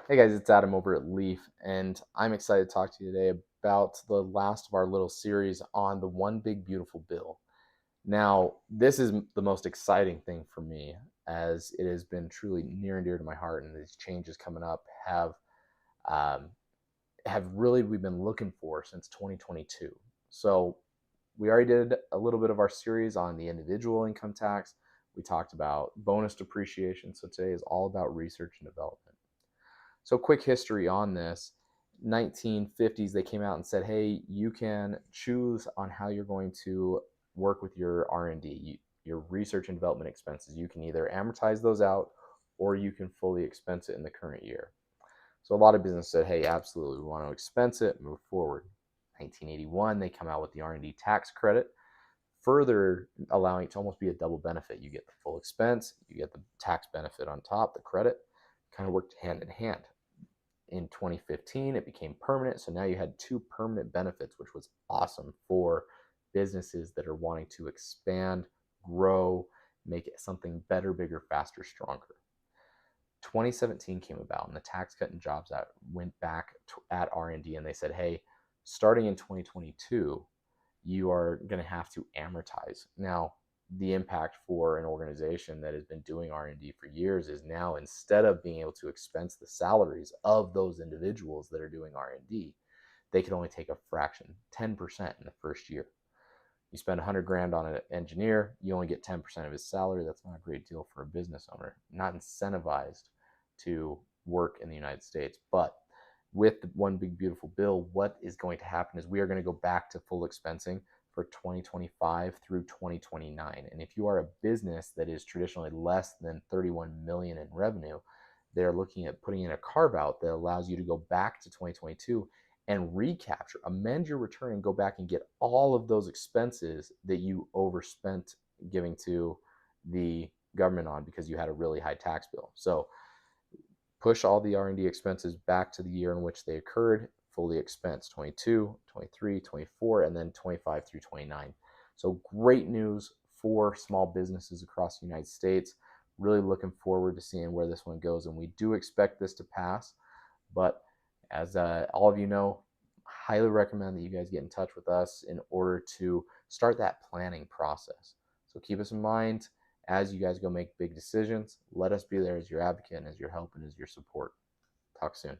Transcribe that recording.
Hey guys, it's Adam over at Leaf, and I'm excited to talk to you today about the last of our little series on the One Big Beautiful Bill. Now, this is the most exciting thing for me, as it has been truly near and dear to my heart, and these changes coming up um, have really we've been looking for since 2022. So we already did a little bit of our series on the individual income tax. We talked about bonus depreciation. So today is all about research and development. So quick history on this. 1950s, they came out and said, hey, you can choose on how you're going to work with your R&D, your research and development expenses. You can either amortize those out or you can fully expense it in the current year. So a lot of businesses said, hey, absolutely, we want to expense it, move forward. 1981, they come out with the R&D tax credit, further allowing it to almost be a double benefit. You get the full expense, you get the tax benefit on top, the credit, kind of worked hand in hand. In 2015, it became permanent. So now you had two permanent benefits, which was awesome for businesses that are wanting to expand, grow, make it something better, bigger, faster, stronger. 2017 came about and the Tax Cut and Jobs Act went back at R&D and they said, hey, starting in 2022, you are going to have to amortize. Now, the impact for an organization that has been doing R&D for years is now, instead of being able to expense the salaries of those individuals that are doing R&D, they can only take a fraction, 10% in the first year. You spend 100 grand on an engineer, you only get 10% of his salary. That's not a great deal for a business owner, not incentivized to work in the United States. But with the One Big Beautiful Bill, what is going to happen is we are going to go back to full expensing for 2025 through 2029. And if you are a business that is traditionally less than 31 million in revenue, they're looking at putting in a carve out that allows you to go back to 2022 and recapture, amend your return and go back and get all of those expenses that you overspent giving to the government on because you had a really high tax bill. So push all the R&D expenses back to the year in which they occurred, fully expense 22, 23, 24, and then 25 through 29. So great news for small businesses across the United States. Really looking forward to seeing where this one goes. And we do expect this to pass. But as all of you know, highly recommend that you guys get in touch with us in order to start that planning process. So keep us in mind as you guys go make big decisions. Let us be there as your advocate and as your help and as your support. Talk soon.